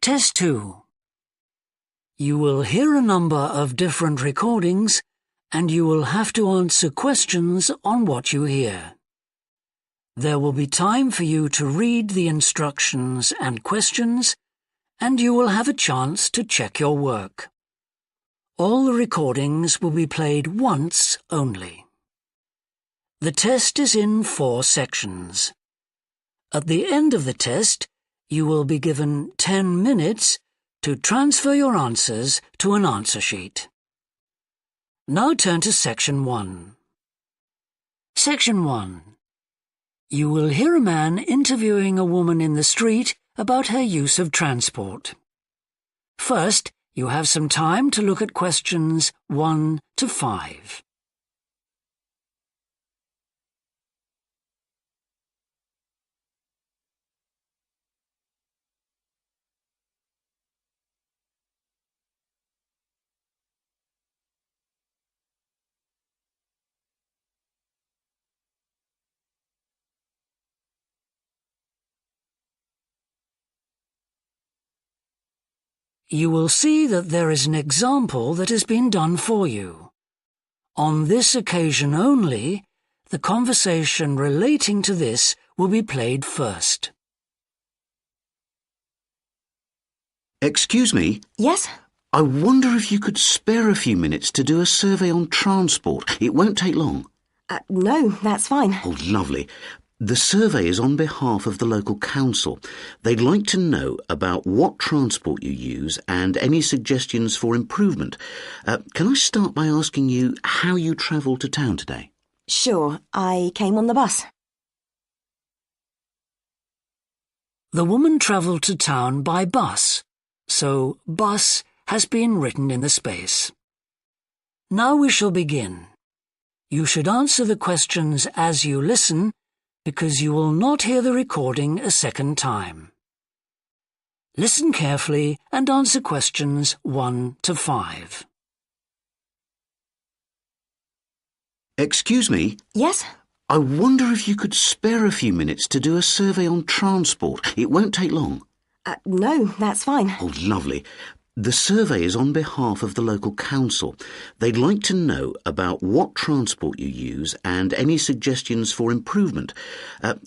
Test 2. You will hear a number of different recordings and you will have to answer questions on what you hear. There will be time for you to read the instructions and questions, and you will have a chance to check your work. All the recordings will be played once only. The test is in 4 sections. At the end of the test, you will be given 10 minutes to transfer your answers to an answer sheet. Now turn to Section 1. Section 1. You will hear a man interviewing a woman in the street about her use of transport. First, you have some time to look at questions 1 to 5. You will see that there is an example that has been done for you. On this occasion only, the conversation relating to this will be played first. Excuse me? Yes? I wonder if you could spare a few minutes to do a survey on transport. It won't take long. No, that's fine. Oh, lovely. The survey is on behalf of the local council. They'd like to know about what transport you use and any suggestions for improvement. Can I start by asking you how you travelled to town today? Sure, I came on the bus. The woman travelled to town by bus, so bus has been written in the space. Now we shall begin. You should answer the questions as you listen, because you will not hear the recording a second time. Listen carefully and answer questions 1 to 5. Excuse me? Yes? I wonder if you could spare a few minutes to do a survey on transport. It won't take long. No, that's fine. Oh, lovely. The survey is on behalf of the local council. They'd like to know about what transport you use and any suggestions for improvement.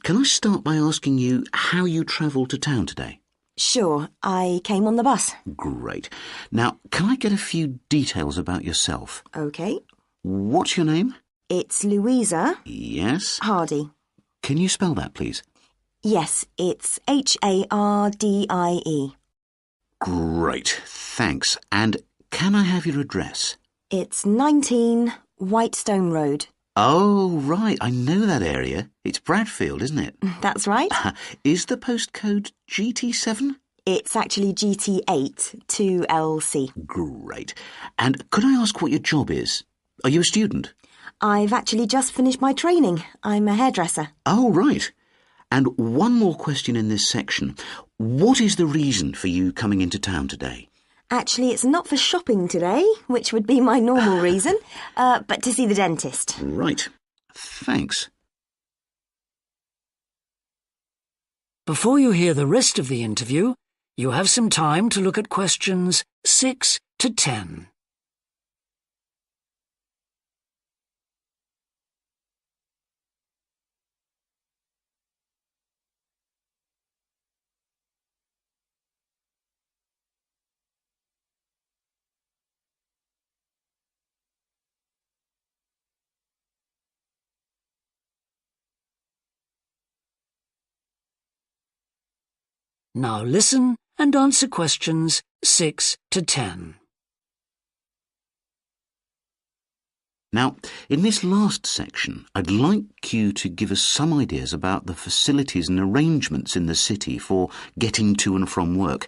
Can I start by asking you how you travelled to town today? Sure, I came on the bus. Great. Now, can I get a few details about yourself? OK. What's your name? It's Louisa. Yes. Hardy. Can you spell that, please? Yes, it's Hardie. Great, thanks. And can I have your address? It's 19 Whitestone Road. Oh, right, I know that area. It's Bradfield, isn't it? That's right. Is the postcode GT7? It's actually GT8 2LC. Great. And could I ask what your job is? Are you a student? I've actually just finished my training. I'm a hairdresser. Oh, right. And one more question in this section. What is the reason for you coming into town today? Actually, it's not for shopping today, which would be my normal reason, but to see the dentist. Right. Thanks. Before you hear the rest of the interview, you have some time to look at questions 6 to 10. Now listen and answer questions 6 to 10. Now, in this last section, I'd like you to give us some ideas about the facilities and arrangements in the city for getting to and from work.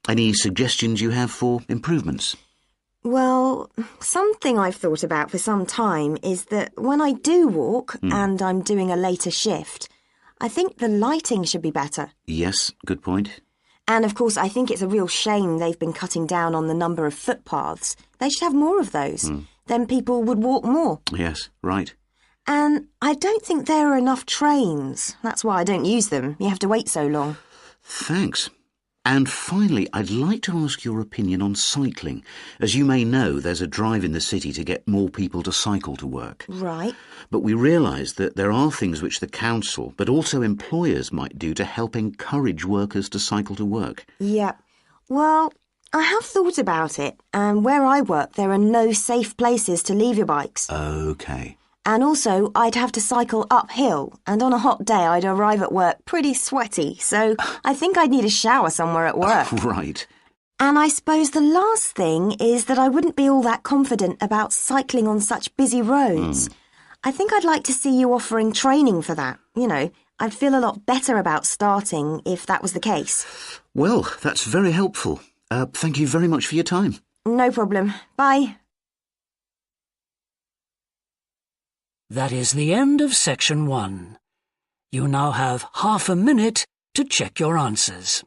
Any suggestions you have for improvements? Well, something I've thought about for some time is that when I do walk and I'm doing a later shift, I think the lighting should be better. Yes, good point. And of course, I think it's a real shame they've been cutting down on the number of footpaths. They should have more of those. Then people would walk more. Yes, right. And I don't think there are enough trains. That's why I don't use them. You have to wait so long. Thanks. And finally, I'd like to ask your opinion on cycling. As you may know, there's a drive in the city to get more people to cycle to work. Right. But we realise that there are things which the council, but also employers, might do to help encourage workers to cycle to work. Yeah. Well, I have thought about it, and where I work, there are no safe places to leave your bikes. OK. And also, I'd have to cycle uphill, and on a hot day, I'd arrive at work pretty sweaty, so I think I'd need a shower somewhere at work. Right. And I suppose the last thing is that I wouldn't be all that confident about cycling on such busy roads. I think I'd like to see you offering training for that. You know, I'd feel a lot better about starting if that was the case. Well, that's very helpful. Thank you very much for your time. No problem. Bye. That is the end of section 1. You now have half a minute to check your answers.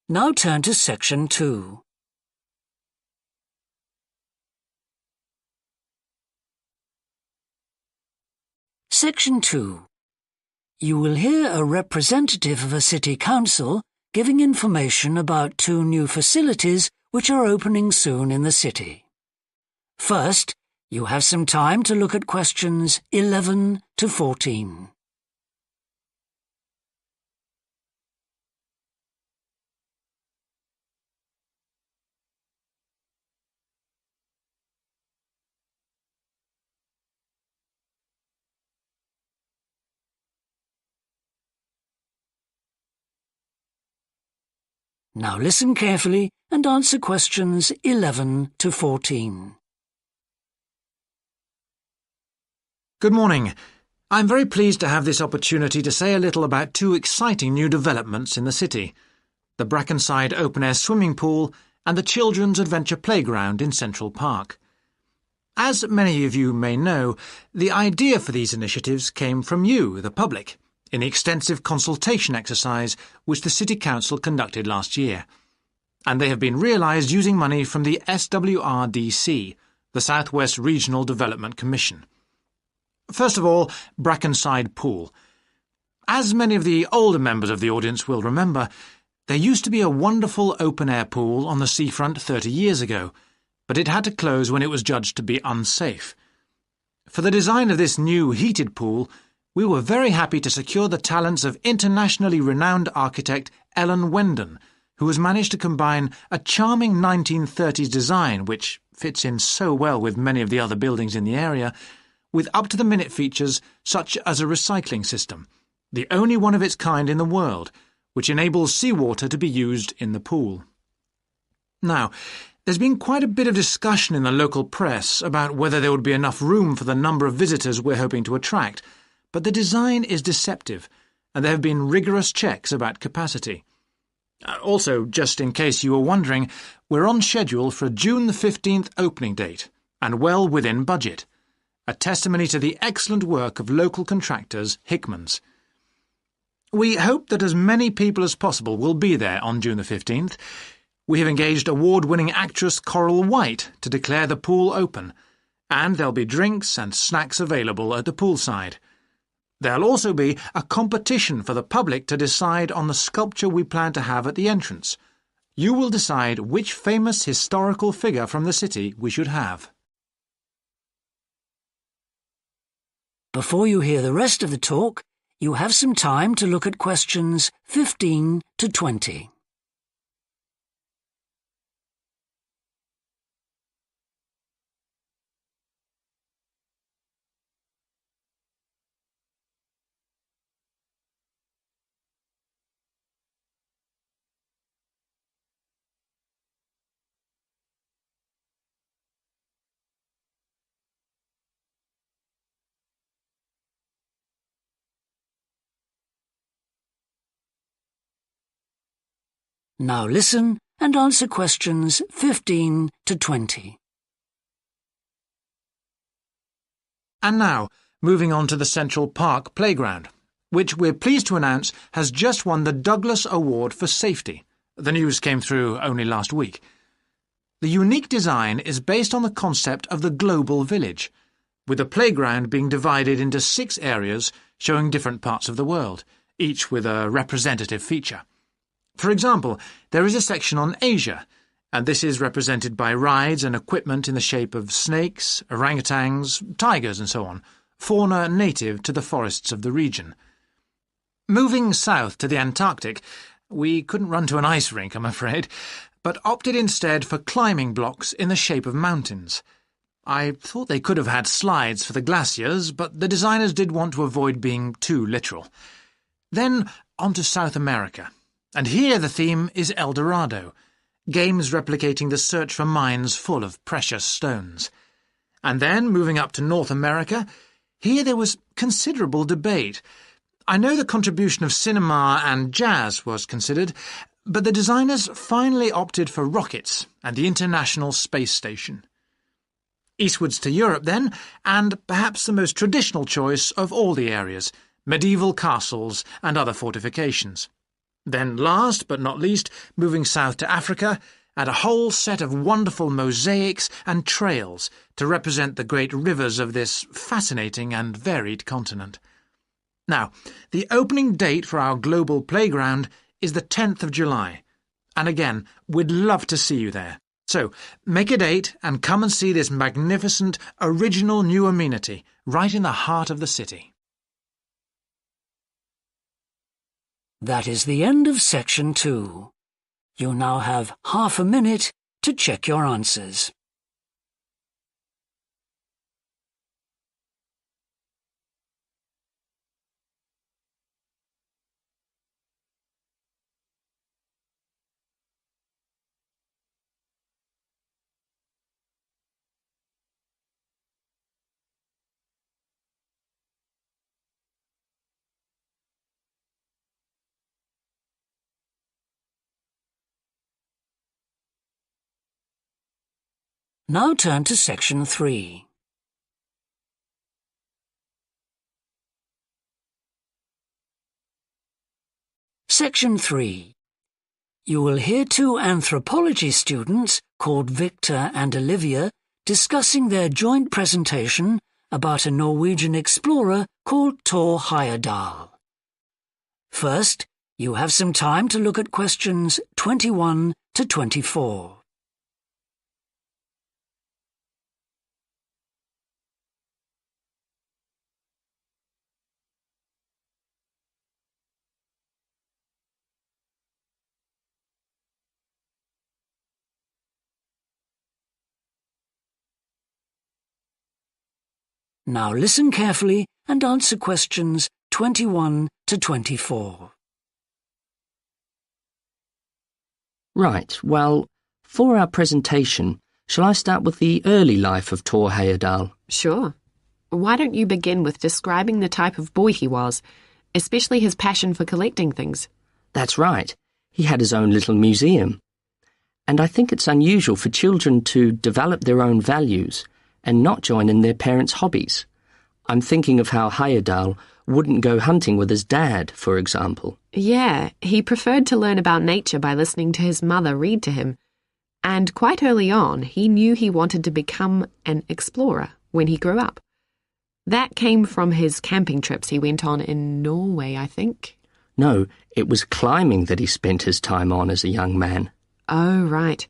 Now turn to section 2. Section 2. You will hear a representative of a city council giving information about 2 new facilities which are opening soon in the city. First, you have some time to look at questions 11 to 14. Now listen carefully and answer questions 11 to 14. Good morning. I'm very pleased to have this opportunity to say a little about 2 exciting new developments in the city: the Brackenside open-air swimming pool and the Children's Adventure Playground in Central Park. As many of you may know, the idea for these initiatives came from you, the public, in the extensive consultation exercise which the City Council conducted last year. And they have been realised using money from the SWRDC, the South West Regional Development Commission. First of all, Brackenside Pool. As many of the older members of the audience will remember, there used to be a wonderful open-air pool on the seafront 30 years ago, but it had to close when it was judged to be unsafe. For the design of this new heated pool, we were very happy to secure the talents of internationally renowned architect Ellen Wendon, who has managed to combine a charming 1930s design, which fits in so well with many of the other buildings in the area, with up-to-the-minute features such as a recycling system, the only one of its kind in the world, which enables seawater to be used in the pool. Now, there's been quite a bit of discussion in the local press about whether there would be enough room for the number of visitors we're hoping to attract, but the design is deceptive, and there have been rigorous checks about capacity. Also, just in case you were wondering, we're on schedule for a June the 15th opening date, and well within budget, a testimony to the excellent work of local contractors Hickman's. We hope that as many people as possible will be there on June the 15th. We have engaged award-winning actress Coral White to declare the pool open, and there'll be drinks and snacks available at the poolside. There'll also be a competition for the public to decide on the sculpture we plan to have at the entrance. You will decide which famous historical figure from the city we should have. Before you hear the rest of the talk, you have some time to look at questions 15 to 20. Now listen and answer questions 15 to 20. And now, moving on to the Central Park Playground, which we're pleased to announce has just won the Douglas Award for Safety. The news came through only last week. The unique design is based on the concept of the global village, with the playground being divided into 6 areas showing different parts of the world, each with a representative feature. For example, there is a section on Asia, and this is represented by rides and equipment in the shape of snakes, orangutans, tigers and so on, fauna native to the forests of the region. Moving south to the Antarctic, we couldn't run to an ice rink, I'm afraid, but opted instead for climbing blocks in the shape of mountains. I thought they could have had slides for the glaciers, but the designers did want to avoid being too literal. Then on to South America, and here the theme is El Dorado, games replicating the search for mines full of precious stones. And then, moving up to North America, here there was considerable debate. I know the contribution of cinema and jazz was considered, but the designers finally opted for rockets and the International Space Station. Eastwards to Europe then, and perhaps the most traditional choice of all the areas, medieval castles and other fortifications. Then last but not least, moving south to Africa, and a whole set of wonderful mosaics and trails to represent the great rivers of this fascinating and varied continent. Now, the opening date for our global playground is the 10th of July, and again, we'd love to see you there. So, make a date and come and see this magnificent, original new amenity right in the heart of the city. That is the end of Section 2. You now have half a minute to check your answers. Now turn to Section 3. Section 3. You will hear 2 anthropology students called Victor and Olivia discussing their joint presentation about a Norwegian explorer called Thor Heyerdahl. First, you have some time to look at questions 21 to 24. Now listen carefully and answer questions 21 to 24. Right, well, for our presentation, shall I start with the early life of Thor Heyerdahl? Sure. Why don't you begin with describing the type of boy he was, especially his passion for collecting things? That's right. He had his own little museum. And I think it's unusual for children to develop their own values and not join in their parents' hobbies. I'm thinking of how Heyerdahl wouldn't go hunting with his dad, for example. Yeah, he preferred to learn about nature by listening to his mother read to him. And quite early on, he knew he wanted to become an explorer when he grew up. That came from his camping trips he went on in Norway, I think. No, it was climbing that he spent his time on as a young man. Oh, right.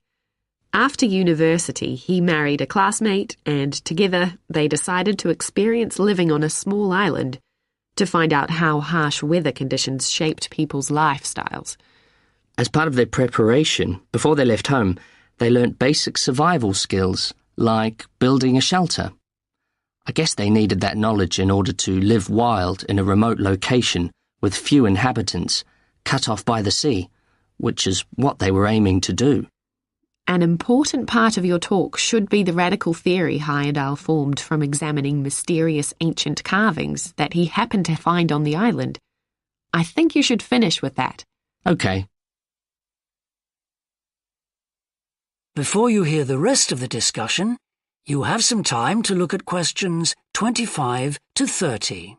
After university, he married a classmate, and together they decided to experience living on a small island to find out how harsh weather conditions shaped people's lifestyles. As part of their preparation, before they left home, they learnt basic survival skills, like building a shelter. I guess they needed that knowledge in order to live wild in a remote location with few inhabitants, cut off by the sea, which is what they were aiming to do. An important part of your talk should be the radical theory Heyerdahl formed from examining mysterious ancient carvings that he happened to find on the island. I think you should finish with that. Okay. Before you hear the rest of the discussion, you have some time to look at questions 25 to 30.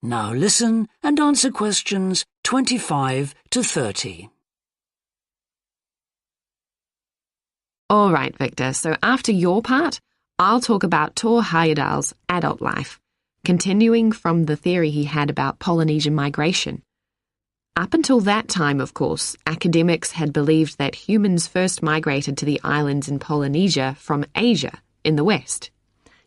Now listen and answer questions 25 to 30. All right, Victor, so after your part, I'll talk about Tor Heyerdahl's adult life, continuing from the theory he had about Polynesian migration. Up until that time, of course, academics had believed that humans first migrated to the islands in Polynesia from Asia in the west.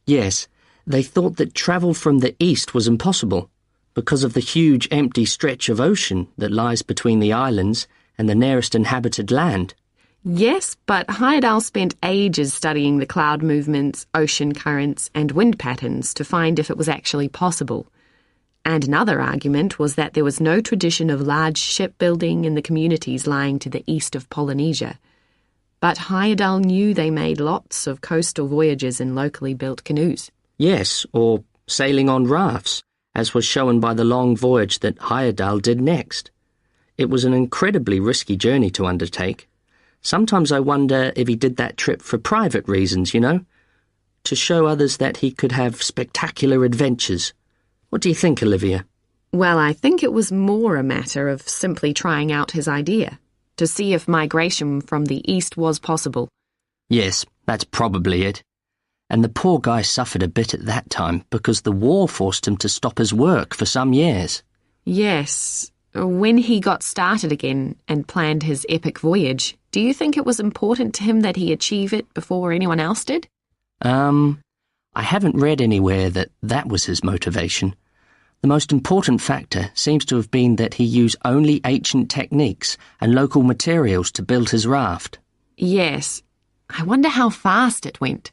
Yes, they thought that travel from the east was impossible because of the huge empty stretch of ocean that lies between the islands and the nearest inhabited land. Yes, but Heyerdahl spent ages studying the cloud movements, ocean currents, and wind patterns to find if it was actually possible. And another argument was that there was no tradition of large shipbuilding in the communities lying to the east of Polynesia. But Heyerdahl knew they made lots of coastal voyages in locally built canoes. Yes, or sailing on rafts, as was shown by the long voyage that Heyerdahl did next. It was an incredibly risky journey to undertake. Sometimes I wonder if he did that trip for private reasons, to show others that he could have spectacular adventures. What do you think, Olivia? Well, I think it was more a matter of simply trying out his idea, to see if migration from the east was possible. Yes, that's probably it. And the poor guy suffered a bit at that time because the war forced him to stop his work for some years. Yes. When he got started again and planned his epic voyage, do you think it was important to him that he achieve it before anyone else did? I haven't read anywhere that that was his motivation. The most important factor seems to have been that he used only ancient techniques and local materials to build his raft. Yes. I wonder how fast it went.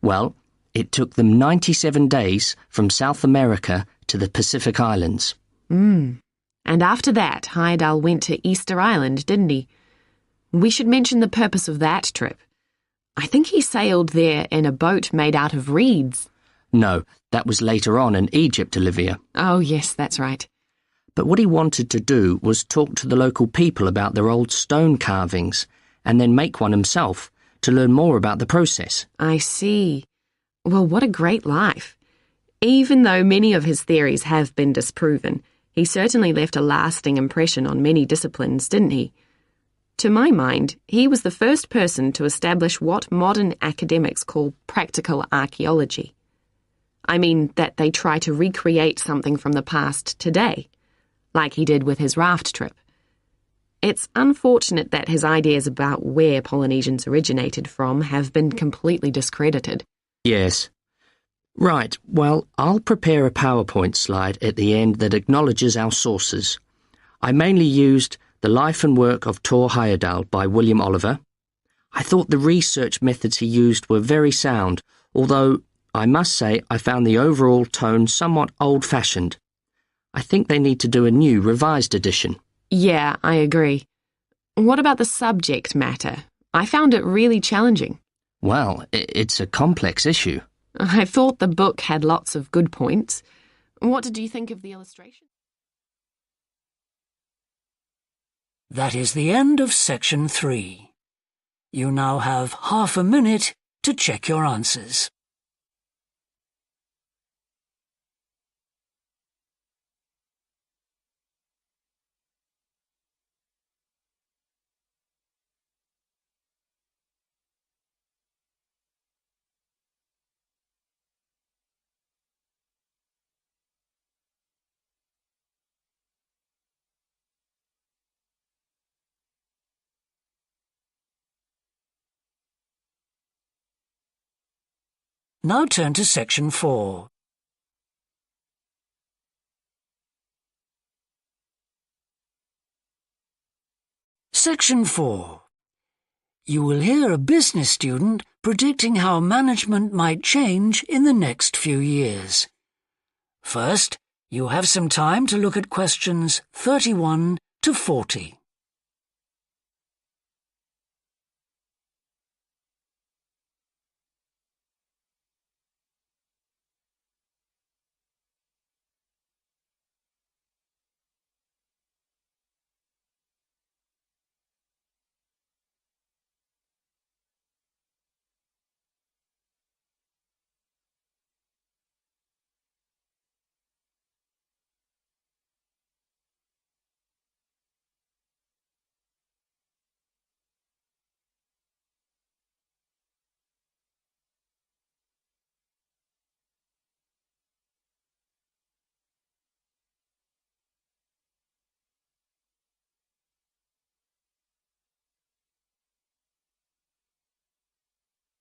Well, it took them 97 days from South America to the Pacific Islands. And after that, Heyerdahl went to Easter Island, didn't he? We should mention the purpose of that trip. I think he sailed there in a boat made out of reeds. No, that was later on in Egypt, Olivia. Oh, yes, that's right. But what he wanted to do was talk to the local people about their old stone carvings and then make one himself to learn more about the process. I see. Well, what a great life. Even though many of his theories have been disproven, he certainly left a lasting impression on many disciplines, didn't he? To my mind, he was the first person to establish what modern academics call practical archaeology. I mean that they try to recreate something from the past today, like he did with his raft trip. It's unfortunate that his ideas about where Polynesians originated from have been completely discredited. Yes. Right, well, I'll prepare a PowerPoint slide at the end that acknowledges our sources. I mainly used The Life and Work of Tor Heyerdahl by William Oliver. I thought the research methods he used were very sound, although I must say I found the overall tone somewhat old-fashioned. I think they need to do a new, revised edition. Yeah, I agree. What about the subject matter? I found it really challenging. Well, it's a complex issue. I thought the book had lots of good points. What did you think of the illustration? That is the end of section 3. You now have half a minute to check your answers. Now turn to Section 4. Section 4. You will hear a business student predicting how management might change in the next few years. First, you have some time to look at questions 31 to 40.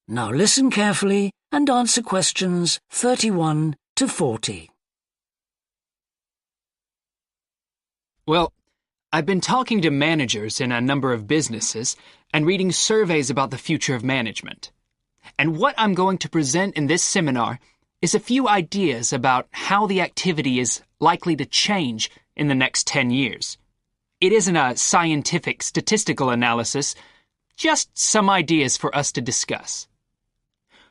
Now listen carefully and answer questions 31 to 40. Well, I've been talking to managers in a number of businesses and reading surveys about the future of management. And what I'm going to present in this seminar is a few ideas about how the activity is likely to change in the next 10 years. It isn't a scientific statistical analysis, just some ideas for us to discuss.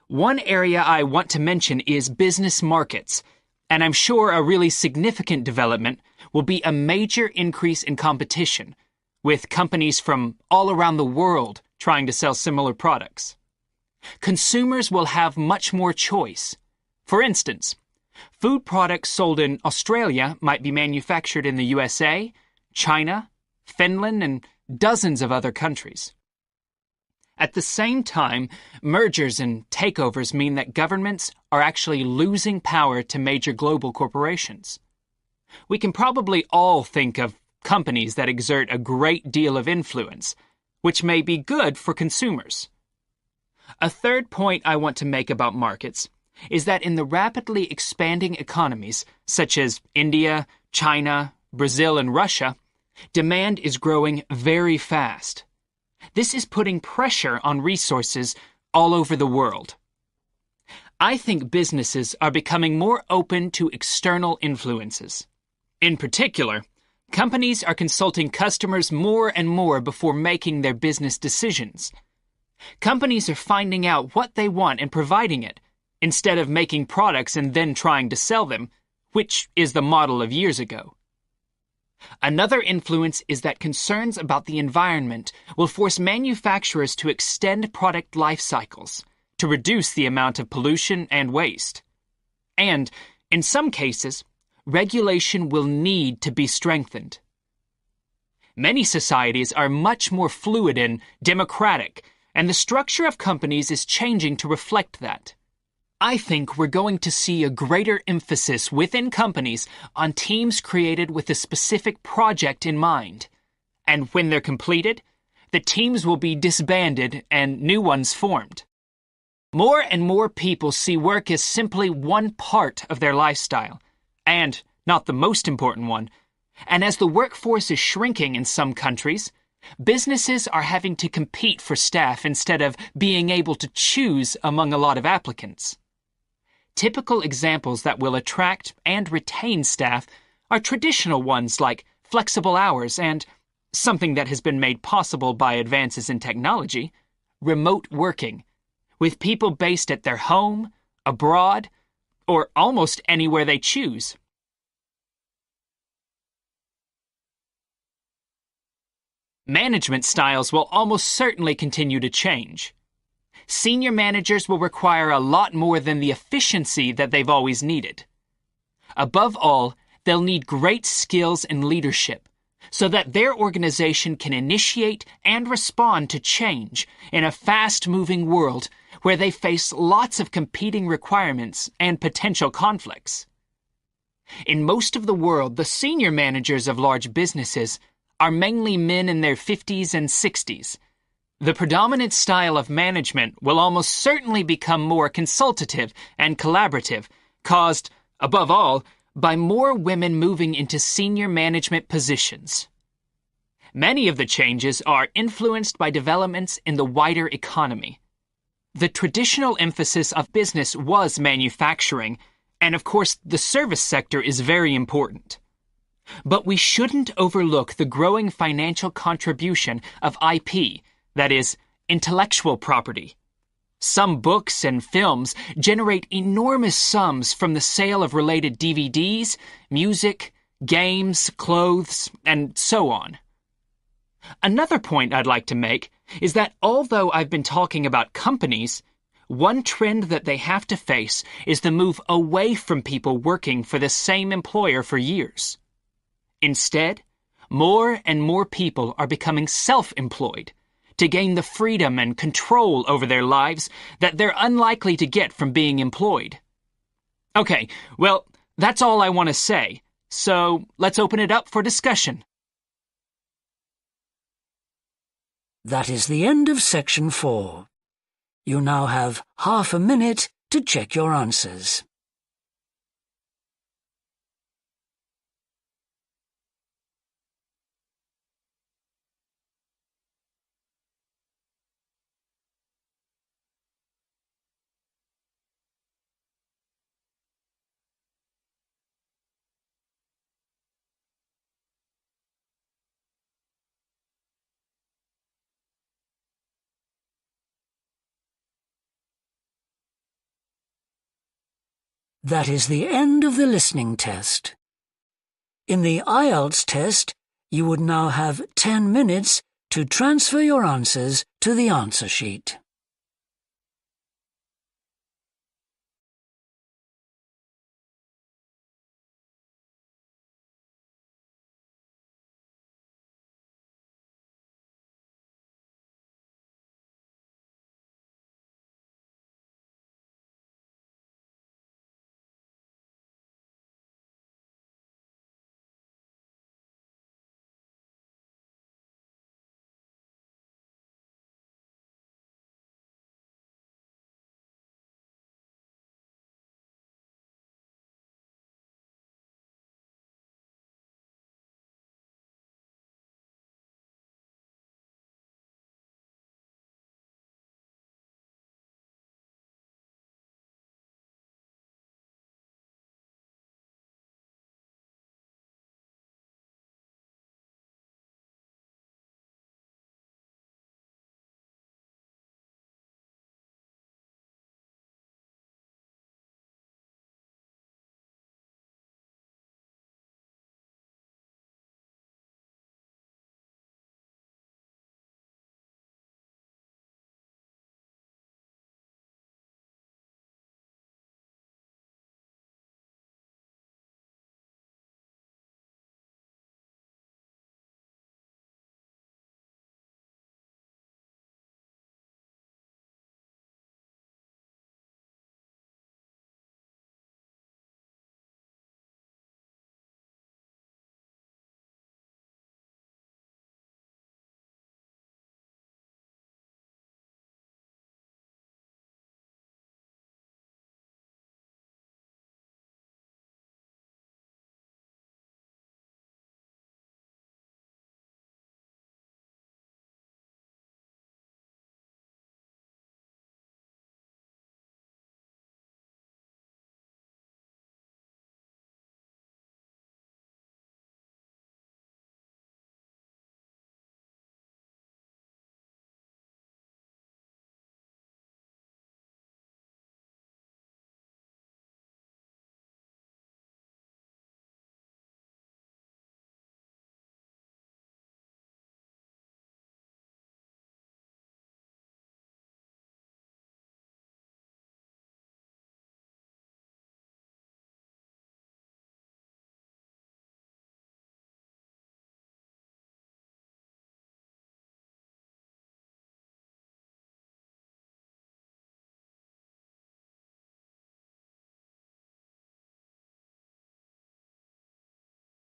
One area I want to mention is business markets, and I'm sure a really significant development will be a major increase in competition, with companies from all around the world trying to sell similar products. Consumers will have much more choice. For instance, food products sold in Australia might be manufactured in the USA, China, Finland, and dozens of other countries. At the same time, mergers and takeovers mean that governments are actually losing power to major global corporations. We can probably all think of companies that exert a great deal of influence, which may be good for consumers. A third point I want to make about markets is that in the rapidly expanding economies, such as India, China, Brazil, and Russia, demand is growing very fast. This is putting pressure on resources all over the world. I think businesses are becoming more open to external influences. In particular, companies are consulting customers more and more before making their business decisions. Companies are finding out what they want and providing it, instead of making products and then trying to sell them, which is the model of years ago. Another influence is that concerns about the environment will force manufacturers to extend product life cycles to reduce the amount of pollution and waste. And, in some cases, regulation will need to be strengthened. Many societies are much more fluid and democratic, and the structure of companies is changing to reflect that. I think we're going to see a greater emphasis within companies on teams created with a specific project in mind. And when they're completed, the teams will be disbanded and new ones formed. More and more people see work as simply one part of their lifestyle, and not the most important one. And as the workforce is shrinking in some countries, businesses are having to compete for staff instead of being able to choose among a lot of applicants. Typical examples that will attract and retain staff are traditional ones like flexible hours and, something that has been made possible by advances in technology, remote working, with people based at their home, abroad, or almost anywhere they choose. Management styles will almost certainly continue to change. Senior managers will require a lot more than the efficiency that they've always needed. Above all, they'll need great skills in leadership so that their organization can initiate and respond to change in a fast-moving world where they face lots of competing requirements and potential conflicts. In most of the world, the senior managers of large businesses are mainly men in their 50s and 60s. The predominant style of management will almost certainly become more consultative and collaborative, caused, above all, by more women moving into senior management positions. Many of the changes are influenced by developments in the wider economy. The traditional emphasis of business was manufacturing, and of course the service sector is very important. But we shouldn't overlook the growing financial contribution of IP, that is, intellectual property. Some books and films generate enormous sums from the sale of related DVDs, music, games, clothes, and so on. Another point I'd like to make is that although I've been talking about companies, one trend that they have to face is the move away from people working for the same employer for years. Instead, more and more people are becoming self-employed to gain the freedom and control over their lives that they're unlikely to get from being employed. Okay, well, that's all I want to say, so let's open it up for discussion. That is the end of section 4. You now have half a minute to check your answers. That is the end of the listening test. In the IELTS test, you would now have 10 minutes to transfer your answers to the answer sheet.